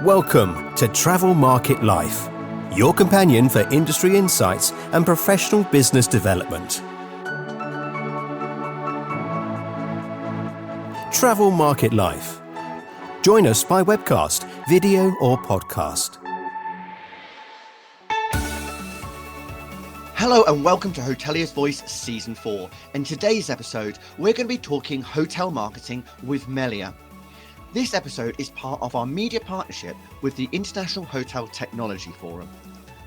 Welcome to Travel Market Life, your companion for industry insights and professional business development. Travel Market Life. Join us by webcast, video or podcast. Hello and welcome to Hoteliers Voice Season 4. In today's episode, we're going to be talking hotel marketing with Melia. This episode is part of our media partnership with the International Hotel Technology Forum,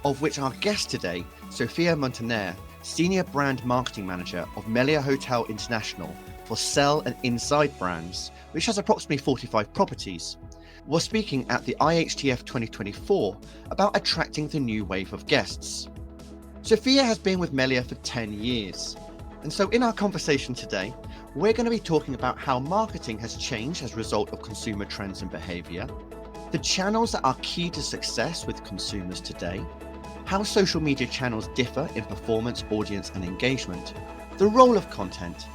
of which our guest today, Sofia Muntaner, Senior Brand Marketing Manager of Melia International for Zel and Innside brands, which has approximately 45 properties, was speaking at the IHTF 2024 about attracting the new wave of guests. Sofia has been with Melia for 10 years. And so in our conversation today, we're going to be talking about how marketing has changed as a result of consumer trends and behaviour, the channels that are key to success with consumers today, how social media channels differ in performance, audience and engagement, the role of content,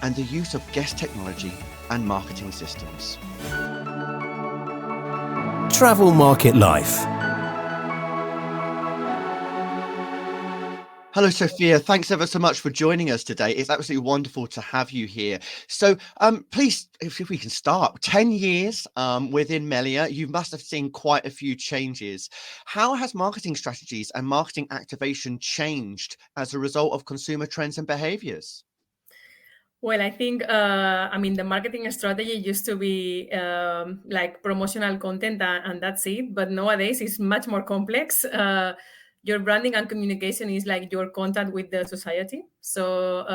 and the use of guest technology and marketing systems. Travel Market Life. Hello, Sofia. Thanks ever so much for joining us today. It's absolutely wonderful to have you here. So please, if we can start, 10 years within Melia, you must have seen quite a few changes. How has marketing strategies and marketing activation changed as a result of consumer trends and behaviors? Well, I think, the marketing strategy used to be like promotional content and that's it. But nowadays it's much more complex. Your branding and communication is like your contact with the society. So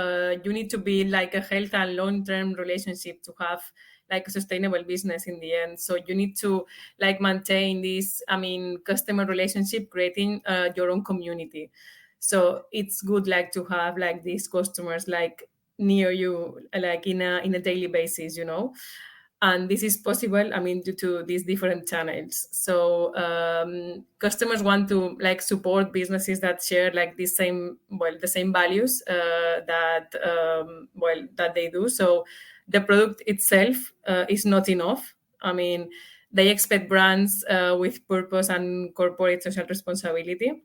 you need to be like a health and long-term relationship to have like a sustainable business in the end. So you need to like maintain this, customer relationship, creating your own community. So it's good like to have like these customers like near you, like in a daily basis, and this is possible due to these different channels. So customers want to like support businesses that share like the same values that they do. So the product itself is not enough. They expect brands with purpose and corporate social responsibility,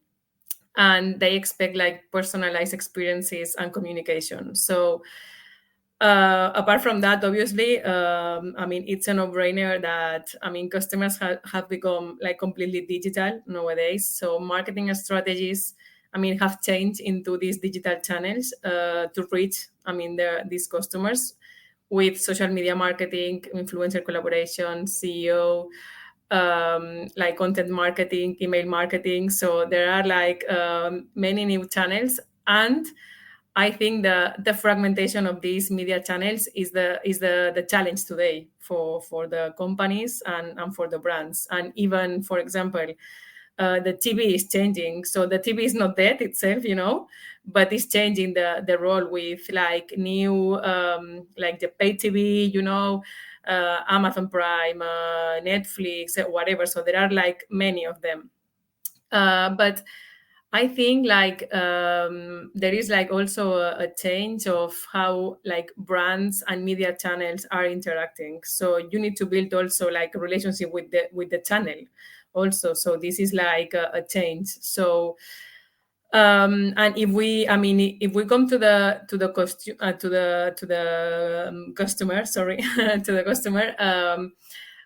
and they expect like personalized experiences and communication. So apart from that, obviously, it's a no-brainer that customers have become like completely digital nowadays. So marketing strategies have changed into these digital channels to reach these customers with social media marketing, influencer collaboration, SEO, like content marketing, email marketing. So there are like many new channels, and I think the fragmentation of these media channels is the challenge today for the companies and for the brands. And even, for example, the TV is changing. So the TV is not dead itself, but it's changing the role with like new, like the pay TV, Amazon Prime, Netflix, whatever. So there are like many of them. But I think like there is like also a change of how like brands and media channels are interacting. So you need to build also like a relationship with the channel also. So this is like a change. So and if we come to the customer, sorry, to the customer,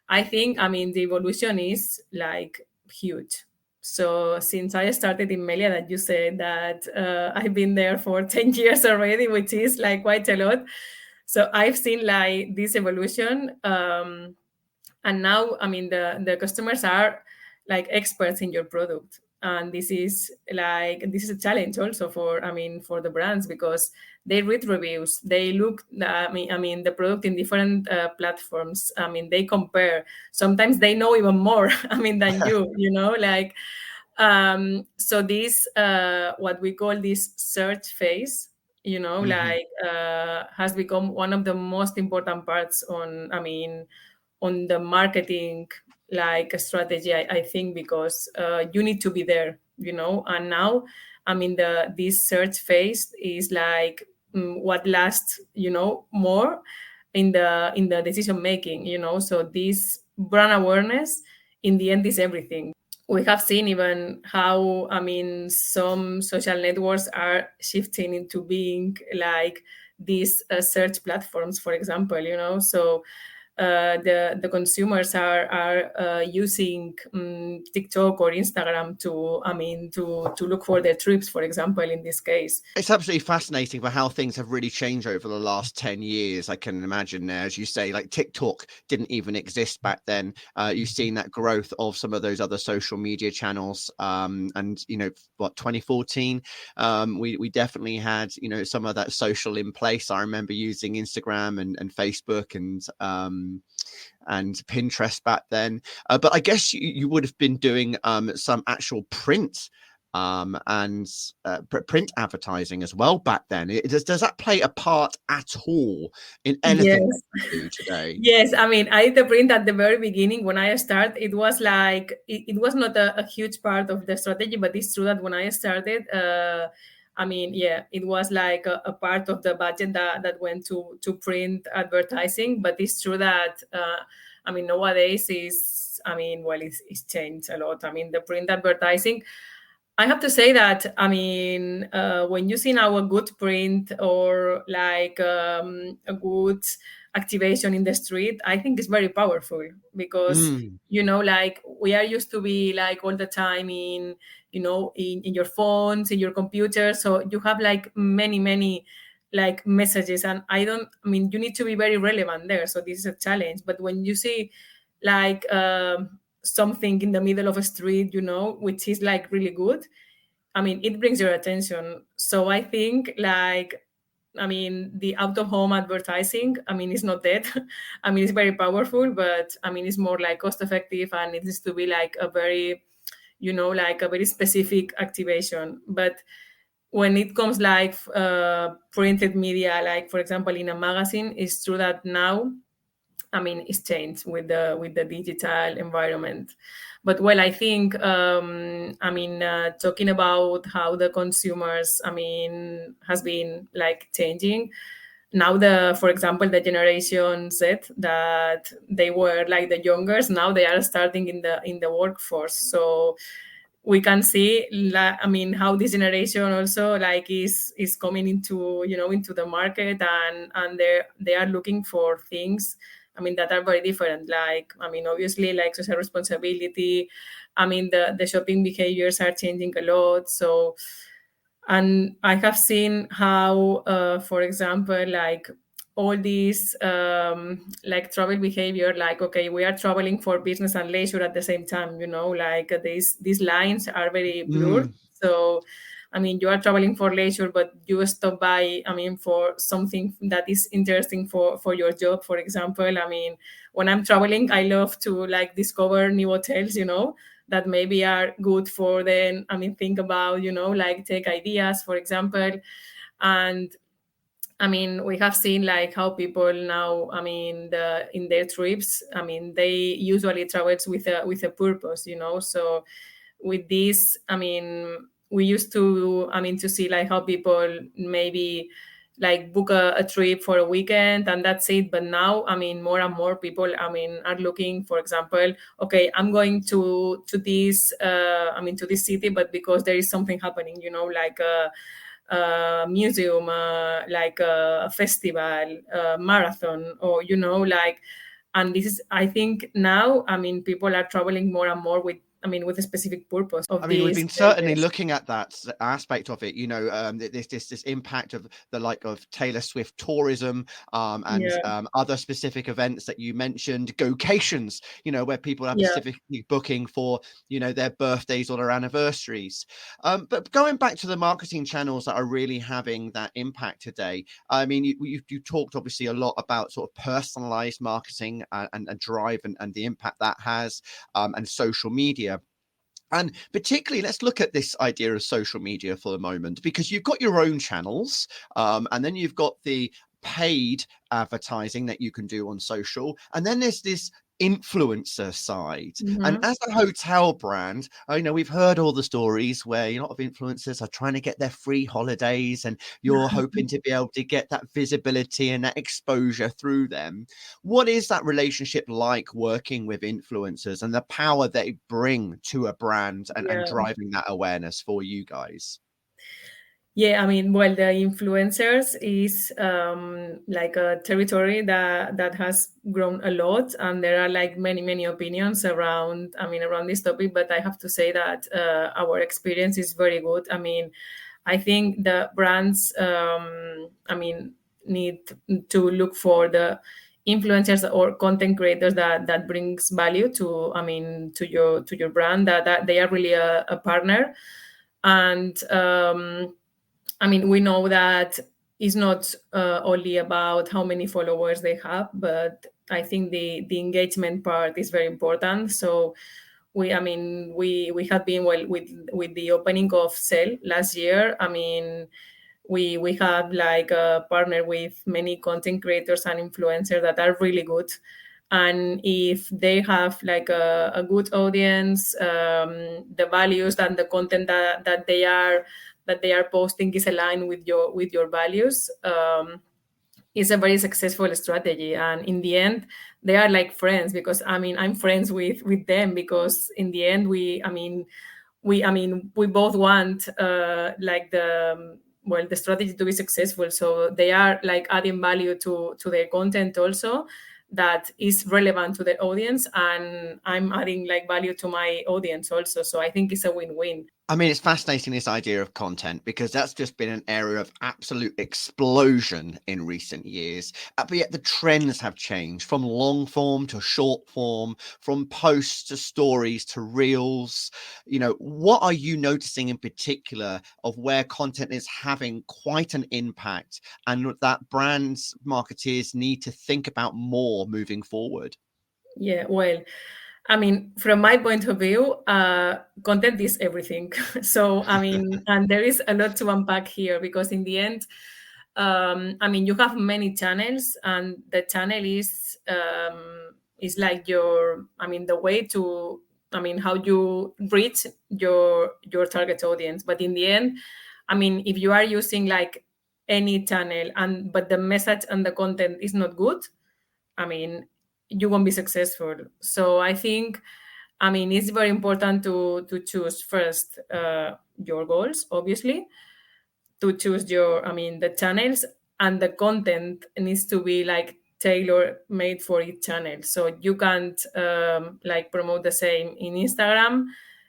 I think the evolution is like huge. So since I started in Melia, that you said that I've been there for 10 years already, which is like quite a lot. So I've seen like this evolution. And now, the customers are like experts in your product. And this is a challenge also for the brands, because they read reviews, they look, the product in different platforms. They compare. Sometimes they know even more, than you, so this, what we call this search phase, has become one of the most important parts on the marketing like strategy, I think, because you need to be there, and now this search phase is like what lasts more in the decision making. So this brand awareness in the end is everything. We have seen even how, I mean, some social networks are shifting into being like these search platforms, for example, so the consumers are using TikTok or Instagram to, I mean, to look for their trips, for example, in this case. It's absolutely fascinating for how things have really changed over the last 10 years. I can imagine now, as you say, like TikTok didn't even exist back then. You've seen that growth of some of those other social media channels. And, 2014, we definitely had, some of that social in place. I remember using Instagram and Facebook and Pinterest back then. But I guess you would have been doing some actual print and print advertising as well back then. Does that play a part at all in anything Yes. that you do today? Yes, I mean, I did the print at the very beginning when I started. It was like it was not a huge part of the strategy, but it's true that when I started, I mean, yeah, it was like a part of the budget that went to print advertising. But it's true that I mean, nowadays it's changed a lot. I mean, the print advertising, I have to say that, I mean, when you see now a good print or like a good activation in the street, I think it's very powerful because, like we are used to be like all the time in your phones, in your computer. So you have like many like messages, and you need to be very relevant there. So this is a challenge. But when you see like, something in the middle of a street, which is like really good, I mean, it brings your attention. So I think like, I mean, the out of home advertising, I mean, it's not dead. I mean, it's very powerful, but I mean, it's more like cost effective, and it needs to be like a very, like a very specific activation. But when it comes like printed media, like for example, in a magazine, it's true that now, I mean, it's changed with the digital environment. But well, I think, talking about how the consumers, I mean, has been like changing. Now for example, the generation Z, that they were like the youngers, now they are starting in the workforce. So we can see, I mean, how this generation also like is coming into, into the market, and they are looking for things, I mean, that are very different. Like, I mean, obviously, like social responsibility. I mean, the shopping behaviors are changing a lot. So, and I have seen how, for example, like all these like travel behavior, like, okay, we are traveling for business and leisure at the same time, like these lines are very blurred. So, I mean, you are traveling for leisure, but you stop by, I mean, for something that is interesting for your job, for example. I mean, when I'm traveling, I love to like discover new hotels, that maybe are good for them. I mean, think about, like take ideas, for example. And I mean, we have seen like how people now, I mean, in their trips, I mean, they usually travel with a purpose, So with this, I mean, we used to, I mean, to see like how people maybe like book a trip for a weekend and that's it. But now, I mean, more and more people, I mean, are looking, for example, okay, I'm going to this, to this city, but because there is something happening, like a museum, like a festival, a marathon, or, like, and this is, I think now, I mean, people are traveling more and more with, I mean, with a specific purpose of I mean, we've these been certainly places. looking at that aspect of it, this impact of the like of Taylor Swift tourism, and Yeah, other specific events that you mentioned, gocations, where people are yeah. specifically booking for, their birthdays or their anniversaries. But going back to the marketing channels that are really having that impact today, I mean, you talked obviously a lot about sort of personalized marketing and drive and the impact that has, and social media. And particularly, let's look at this idea of social media for a moment, because you've got your own channels, and then you've got the paid advertising that you can do on social. And then there's this influencer side. And Mhm. as a hotel brand, I know we've heard all the stories where a lot of influencers are trying to get their free holidays and you're hoping to be able to get that visibility and that exposure through them. What is that relationship like working with influencers and the power they bring to a brand and Yeah. driving that awareness for you guys? Yeah, I mean, well, the influencers is like a territory that has grown a lot, and there are like many opinions around. I mean, around this topic. But I have to say that our experience is very good. I mean, I think the brands, I mean, need to look for the influencers or content creators that brings value to. I mean, to your brand. That they are really a partner, and. I mean, we know that it's not only about how many followers they have, but I think the engagement part is very important. So I mean, we have been well with the opening of Zel last year. I mean, we have like a partner with many content creators and influencers that are really good. And if they have like a good audience, the values and the content that they are posting is aligned with your values. Is a very successful strategy, and in the end they are like friends, because I mean I'm friends with them, because in the end we both want like the strategy to be successful, so they are like adding value to their content also, that is relevant to the audience, and I'm adding like value to my audience also, so I think it's a win-win. I mean, it's fascinating, this idea of content, because that's just been an area of absolute explosion in recent years. But yet the trends have changed from long form to short form, from posts to stories to reels. You know, what are you noticing in particular of where content is having quite an impact and that brands, marketeers need to think about more moving forward? Yeah, well, I mean, from my point of view, content is everything. So, I mean, and there is a lot to unpack here, because in the end, I mean, you have many channels, and the channel is like your, I mean, the way to, I mean, how you reach your target audience. But in the end, I mean, if you are using like any channel and but the message and the content is not good, I mean, you won't be successful. So I think, I mean, it's very important to choose first your goals, obviously, to choose your, I mean, the channels, and the content needs to be like tailor made for each channel. So you can't like promote the same in Instagram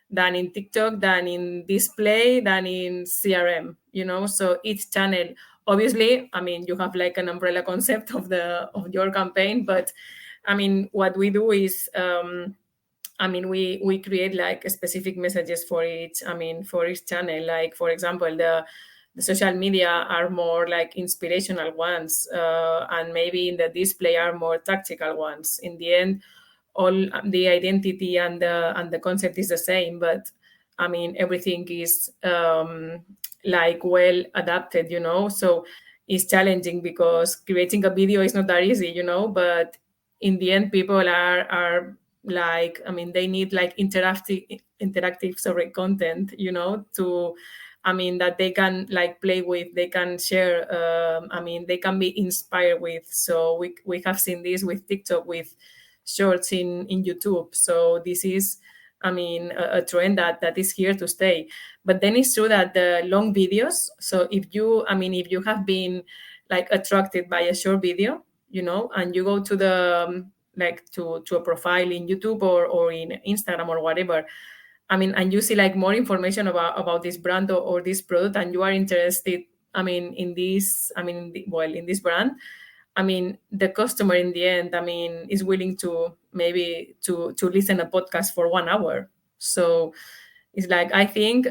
than in TikTok, than in display, than in CRM, you know? So each channel, obviously, I mean, you have like an umbrella concept of your campaign, but I mean, what we do is, I mean, we create like specific messages for each. I mean, for each channel. Like for example, the social media are more like inspirational ones, and maybe in the display are more tactical ones. In the end, all the identity and the concept is the same, but I mean, everything is like well adapted, you know. So it's challenging, because creating a video is not that easy, you know. But in the end, people are like, I mean, they need like interactive sorry content, you know, to, I mean, that they can like play with, they can share, I mean, they can be inspired with. So we have seen this with TikTok, with shorts in YouTube. So this is, I mean, a trend that is here to stay. But then it's true that the long videos, so if you, I mean, if you have been like attracted by a short video, you know, and you go to the like to a profile in YouTube or in Instagram or whatever, I mean, and you see like more information about this brand or this product, and you are interested, I mean, in this, I mean, well, in this brand, I mean, the customer in the end, I mean, is willing to maybe to listen a podcast for 1 hour. So it's like, I think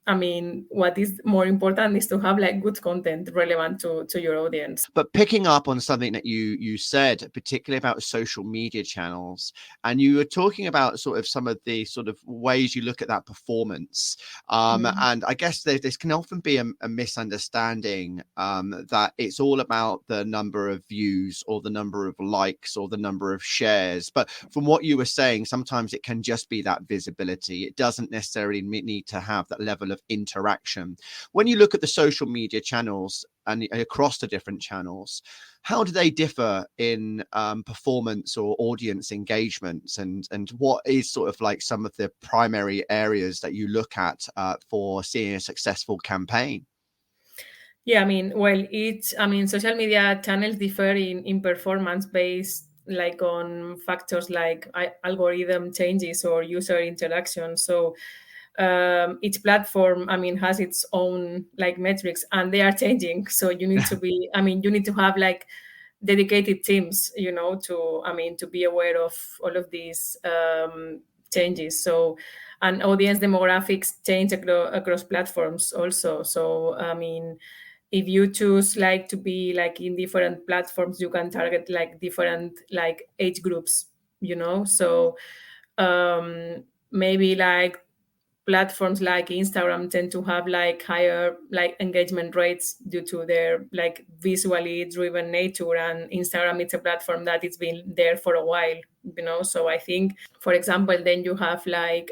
I mean, what is more important is to have like good content relevant to your audience. But picking up on something that you said, particularly about social media channels, and you were talking about sort of some of the sort of ways you look at that performance. And I guess this can often be a misunderstanding that it's all about the number of views or the number of likes or the number of shares. But from what you were saying, sometimes it can just be that visibility. It doesn't necessarily need to have that level of interaction. When you look at the social media channels and across the different channels, how do they differ in performance or audience engagements, and what is sort of like some of the primary areas that you look at for seeing a successful campaign? Yeah, I mean, well, social media channels differ in performance based like on factors like algorithm changes or user interaction. So each platform, I mean, has its own like metrics and they are changing. So you need to be, I mean, you need to have like dedicated teams, you know, to be aware of all of these changes. So, and audience demographics change across platforms also. So, I mean, if you choose like to be like in different platforms, you can target like different like age groups, you know. So maybe like platforms like Instagram tend to have like higher like engagement rates due to their like visually driven nature, and Instagram it's a platform that it's been there for a while, you know. So I think, for example, then you have like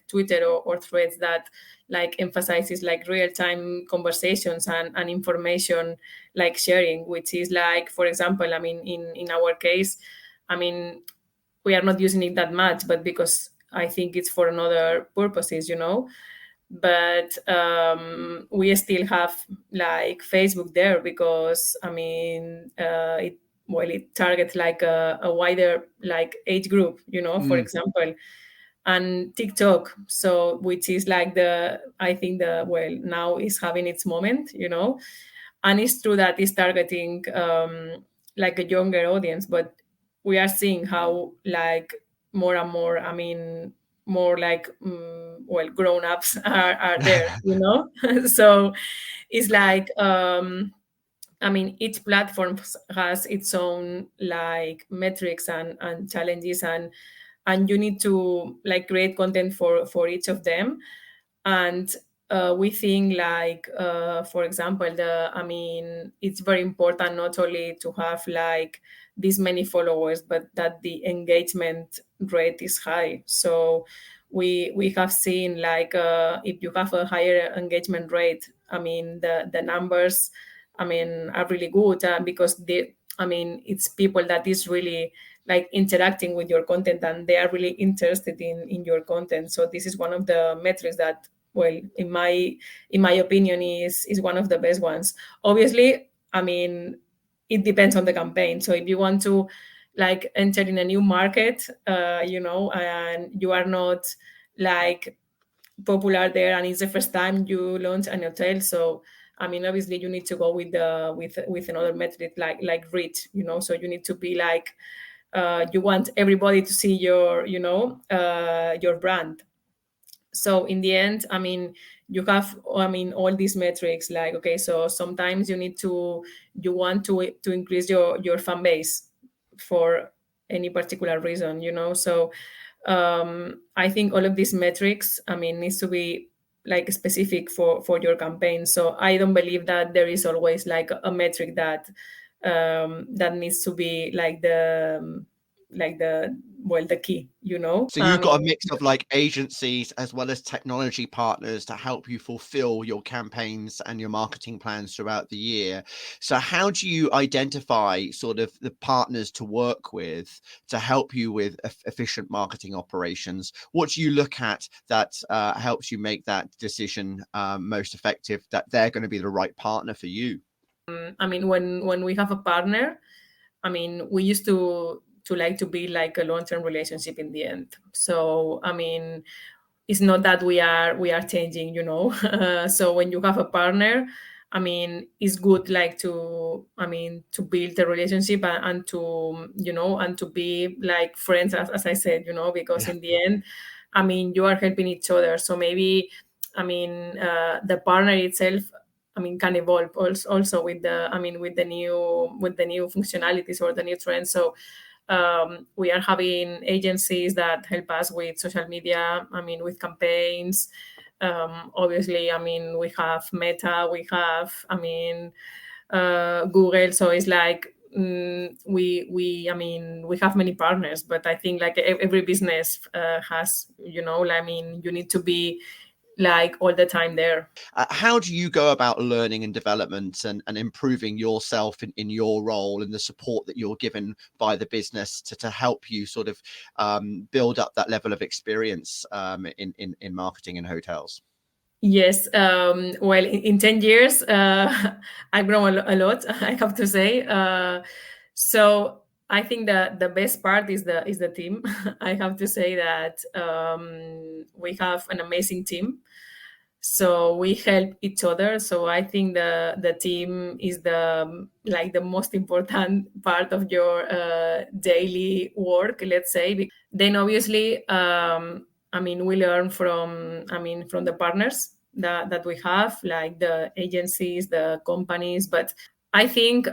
Twitter or Threads that like emphasizes like real-time conversations and information like sharing, which is like, for example, I mean, in our case, I mean, we are not using it that much, but because I think it's for another purposes, you know. But we still have like Facebook there because I mean, it targets like a wider like age group, you know, for example, and TikTok. So which is like I think now is having its moment, you know, and it's true that it's targeting like a younger audience, but we are seeing how like more and more, I mean, more like grown-ups are there, you know. So it's like I mean, each platform has its own like metrics and challenges, and you need to like create content for each of them. And we think like for example, I mean, it's very important not only to have like this many followers, but that the engagement rate is high. So we have seen like if you have a higher engagement rate, I mean, the numbers, I mean, are really good because I mean, it's people that is really like interacting with your content and they are really interested in your content. So this is one of the metrics that, well, in my opinion, is one of the best ones. Obviously, I mean, it depends on the campaign. So if you want to like enter in a new market, you know, and you are not like popular there and it's the first time you launch an hotel, so I mean, obviously you need to go with another metric like reach, you know. So you need to be like you want everybody to see your, you know, your brand. So in the end, I mean, you have, I mean, all these metrics like, okay, so sometimes you want to increase your fan base for any particular reason, you know. So I think all of these metrics, I mean, needs to be like specific for your campaign. So I don't believe that there is always like a metric that needs to be like the key, you know. So you've got a mix of like agencies as well as technology partners to help you fulfill your campaigns and your marketing plans throughout the year. So how do you identify sort of the partners to work with to help you with efficient marketing operations? What do you look at that helps you make that decision most effective, that they're going to be the right partner for you? I mean, when we have a partner, I mean, we used to like to be like a long-term relationship in the end. So I mean, it's not that we are changing, you know. So when you have a partner, I mean, it's good like to, I mean, to build a relationship and to, you know, and to be like friends, as I said, you know, because in the end, I mean, you are helping each other. So maybe the partner itself, can evolve also with the new functionalities or the new trends. So we are having agencies that help us with social media, with campaigns. Obviously, we have Meta, we have, Google. So it's like we have many partners, but I think like every business has, you need to be like all the time there. How do you go about learning and development and improving yourself in your role and the support that you're given by the business to help you sort of build up that level of experience in marketing in hotels? Yes. Well, in 10 years, I've grown a lot, I have to say. So I think that the best part is the team. I have to say that we have an amazing team. So we help each other. So I think the team is the most important part of your daily work, let's say. Then obviously, we learn from the partners that we have, like the agencies, the companies. But I think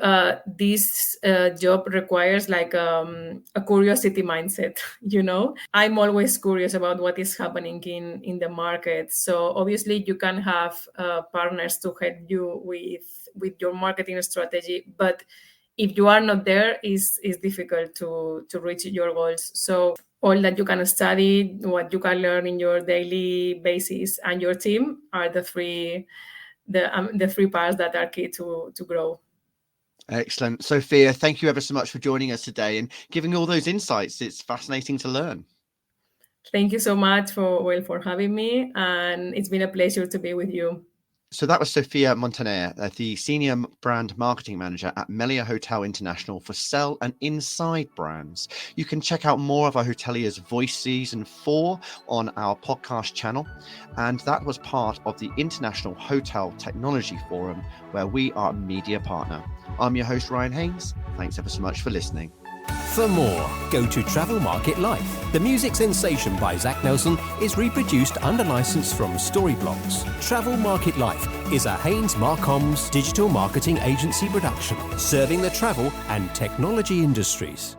this job requires like a curiosity mindset, I'm always curious about what is happening in the market. So obviously you can have partners to help you with your marketing strategy, but if you are not there, it's difficult to reach your goals. So all that you can study, what you can learn in your daily basis, and your team are the three parts that are key to grow. Excellent. Sofia, thank you ever so much for joining us today and giving all those insights. It's fascinating to learn. Thank you so much for having me, and it's been a pleasure to be with you. So that was Sofia Muntaner, the Senior Brand Marketing Manager at Melia International for Zel and Innside brands. You can check out more of our Hoteliers Voice Season 4 on our podcast channel. And that was part of the International Hotel Technology Forum, where we are a media partner. I'm your host, Ryan Haynes. Thanks ever so much for listening. For more, go to Travel Market Life. The music sensation by Zach Nelson is reproduced under license from Storyblocks. Travel Market Life is a Haynes Marcoms digital marketing agency production, serving the travel and technology industries.